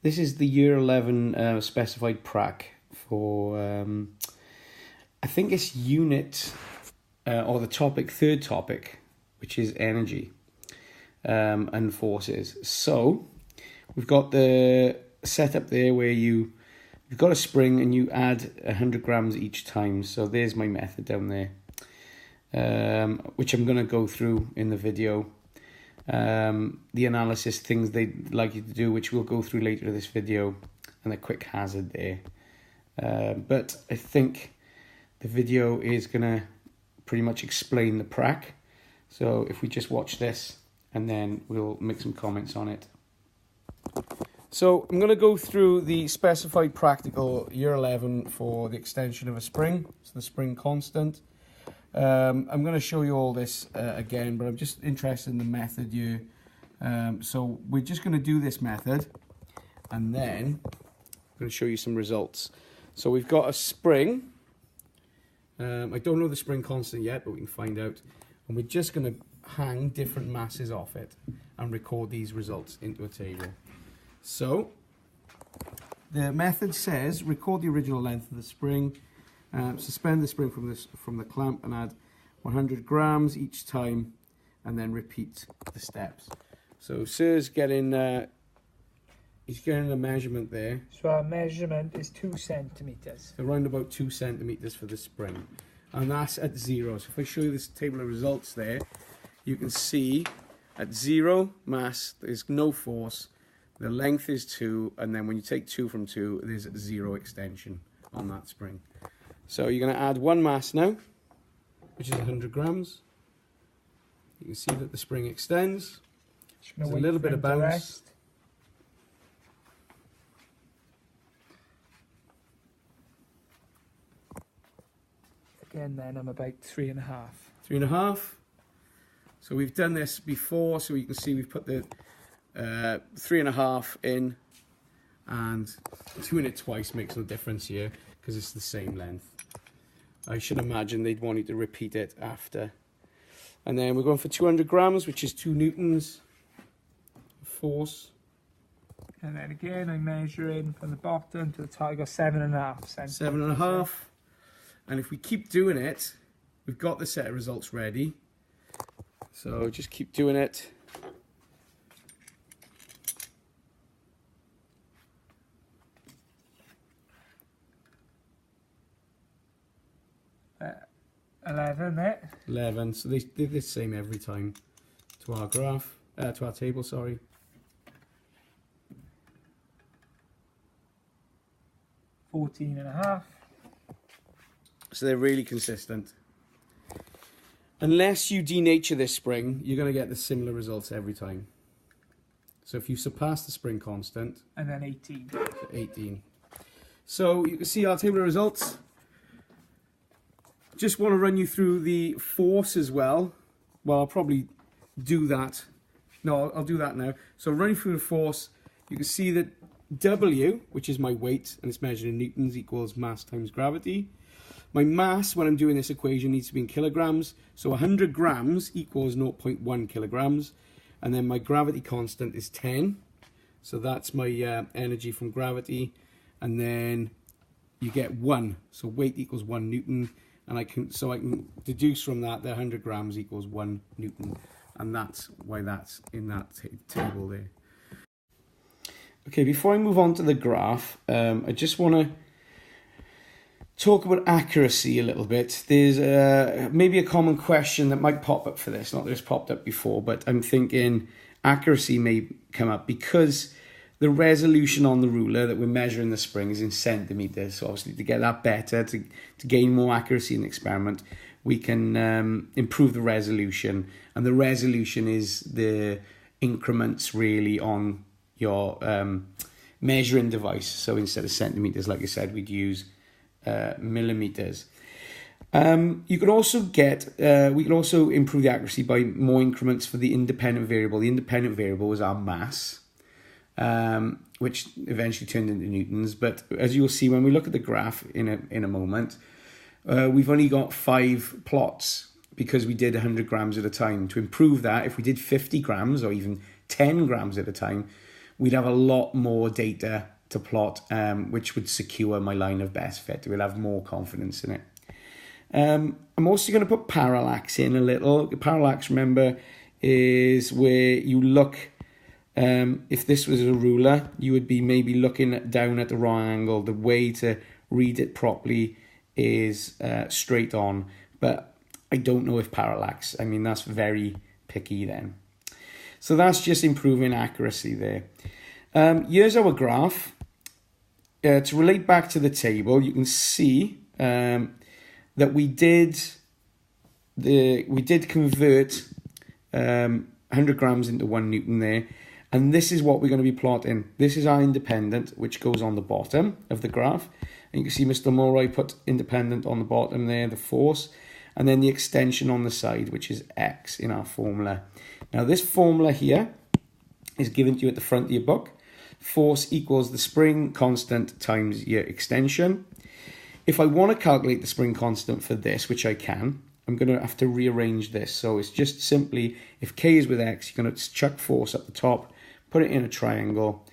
This is the year 11 specified prac for, I think it's unit, or the topic, third topic, which is energy and forces. So we've got the setup there where you've got a spring and you add 100 grams each time. So there's my method down there, which I'm going to go through in the video. The analysis, things they'd like you to do, which we'll go through later in this video, and the quick hazard there. But I think the video is going to pretty much explain the prac. So if we just watch this, and then we'll make some comments on it. So I'm going to go through the specified practical year 11 for the extension of a spring, so the spring constant. I'm going to show you all this again, but I'm just interested in the method here. So we're just going to do this method, and then I'm going to show you some results. So we've got a spring. I don't know the spring constant yet, but we can find out. And we're just going to hang different masses off it and record these results into a table. So the method says record the original length of the spring, suspend the spring from the clamp and add 100 grams each time, and then repeat the steps. So Sir's getting he's getting a measurement there. So our measurement is 2 centimeters. Around about 2 centimeters for the spring, and that's at 0. So if I show you this table of results there, you can see at 0 mass there's no force, the length is 2, and then when you take 2 from 2 there's 0 extension on that spring. So you're going to add 1 mass now, which is 100 grams. You can see that the spring extends. There's a little bit of bounce. Again then I'm about 3.5. 3.5. So we've done this before, so you can see we've put the 3.5 in, and doing it twice makes no difference here because it's the same length. I should imagine they'd want you to repeat it after. And then we're going for 200 grams, which is 2 newtons of force. And then again I'm measuring from the bottom to the top. I got 7.5 centimeters. 7.5. And if we keep doing it, we've got the set of results ready. So just keep doing it. Uh, 11 there. 11. So they're the same every time to our graph, to our table, sorry. 14.5. So they're really consistent. Unless you denature this spring, you're going to get the similar results every time. So if you surpass the spring constant, and then 18. 18. So you can see our table of results. Just want to run you through the force as well. Well, I'll probably do that. No, I'll do that now. So running through the force, you can see that W, which is my weight, and it's measured in newtons, equals mass times gravity. My mass, when I'm doing this equation, needs to be in kilograms. So 100 grams equals 0.1 kilograms. And then my gravity constant is 10. So that's my energy from gravity. And then you get 1. So weight equals 1 newton. And I can deduce from that 100 grams equals 1 newton. And that's why that's in that table there. Okay, before I move on to the graph, I just want to talk about accuracy a little bit. There's maybe a common question that might pop up for this. Not that it's popped up before, but I'm thinking accuracy may come up because the resolution on the ruler that we're measuring the spring is in centimeters. So obviously to get that better, to gain more accuracy in the experiment, we can improve the resolution. And the resolution is the increments really on your measuring device. So instead of centimeters, like I said, we'd use millimeters. You could also get, we could also improve the accuracy by more increments for the independent variable. The independent variable is our mass, which eventually turned into newtons. But as you'll see when we look at the graph in a moment, we've only got 5 plots because we did 100 grams at a time. To improve that, if we did 50 grams or even 10 grams at a time, we'd have a lot more data to plot, which would secure my line of best fit. We'll have more confidence in it. I'm also going to put parallax in a little. Parallax, remember, is where you look, if this was a ruler, you would be maybe looking down at the wrong angle. The way to read it properly is straight on, but I don't know if parallax. I mean, that's very picky then. So that's just improving accuracy there. Here's our graph. To relate back to the table, you can see that we did convert 100 grams into 1 Newton there, and this is what we're going to be plotting. This is our independent, which goes on the bottom of the graph, and you can see Mr. Mulroy put independent on the bottom there, the force, and then the extension on the side, which is X in our formula. Now this formula here is given to you at the front of your book. Force equals the spring constant times your extension. If I want to calculate the spring constant for this, which I can, I'm going to have to rearrange this. So it's just simply, if K is with X, you're going to chuck force at the top, put it in a triangle.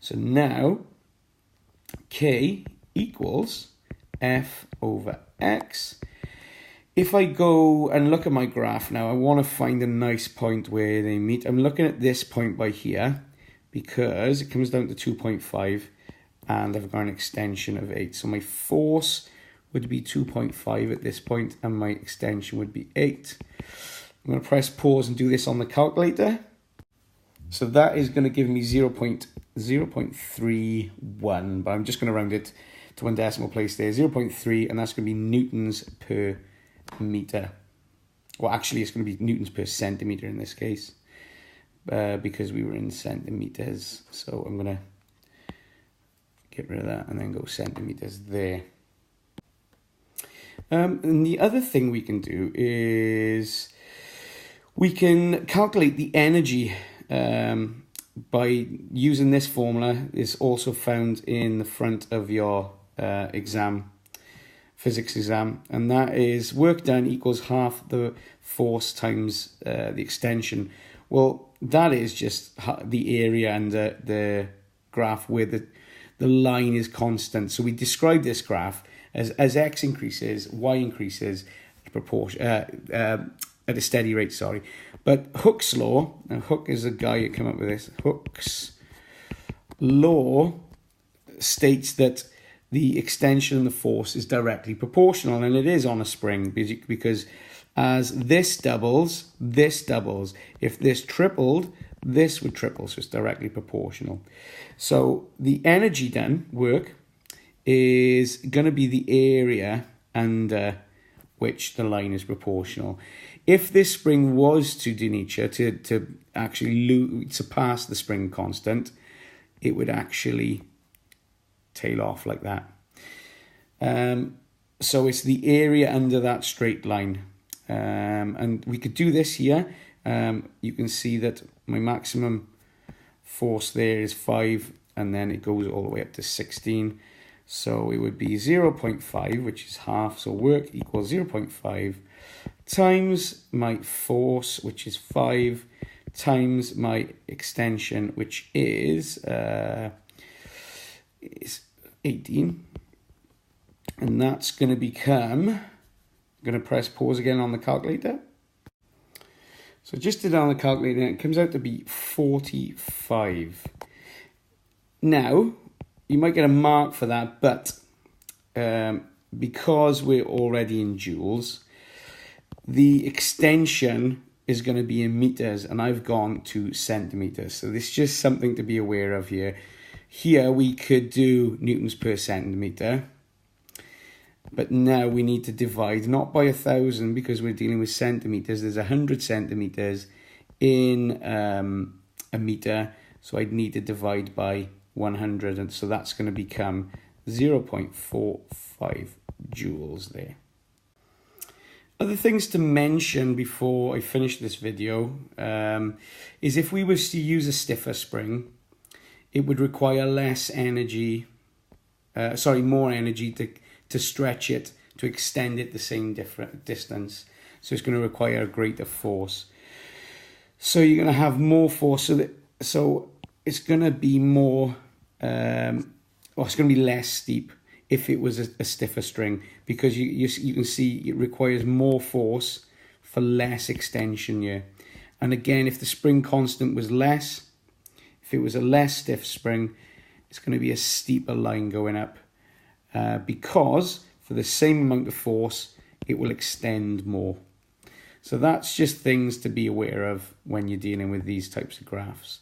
So now K equals F over X. If I go and look at my graph now, I want to find a nice point where they meet. I'm looking at this point by here because it comes down to 2.5 and I've got an extension of 8. So my force would be 2.5 at this point and my extension would be 8. I'm going to press pause and do this on the calculator. So that is going to give me 0.31, but I'm just going to round it to 1 decimal place there, 0.3, and that's going to be newtons per meter. Well, actually, it's going to be newtons per centimeter in this case, because we were in centimeters. So I'm going to get rid of that and then go centimeters there. And the other thing we can do is we can calculate the energy by using this formula. It's also found in the front of your physics exam, and that is work done equals half the force times the extension. Well, that is just the area and the graph where the line is constant. So we describe this graph as x increases, y increases proportion at a steady rate. Sorry, but Hooke's law. Now Hooke is the guy who came up with this. Hooke's law states that the extension and the force is directly proportional, and it is on a spring because as this doubles, this doubles. If this tripled, this would triple, so it's directly proportional. So the energy done, work, is going to be the area under which the line is proportional. If this spring was to denature, to actually surpass the spring constant, it would actually tail off like that. So it's the area under that straight line. And we could do this here. You can see that my maximum force there is 5, and then it goes all the way up to 16. So it would be 0.5, which is half. So work equals 0.5 times my force, which is 5, times my extension, which is 18. And that's going to become, I'm going to press pause again on the calculator. So just did it on the calculator, and it comes out to be 45. Now, you might get a mark for that, but because we're already in joules, the extension is going to be in meters, and I've gone to centimeters. So this is just something to be aware of here. Here we could do newtons per centimeter, but now we need to divide, not by 1,000 because we're dealing with centimeters. There's 100 centimeters in a meter, so I'd need to divide by 100, and so that's going to become 0.45 joules there. Other things to mention before I finish this video is if we was to use a stiffer spring, it would require less energy, more energy to stretch it, to extend it the same distance. So it's going to require a greater force. So you're going to have more force. So it's going to be more, or it's going to be less steep if it was a stiffer string, because you can see it requires more force for less extension here. And again, if the spring constant was less, if it was a less stiff spring, it's going to be a steeper line going up, because for the same amount of force, it will extend more. So that's just things to be aware of when you're dealing with these types of graphs.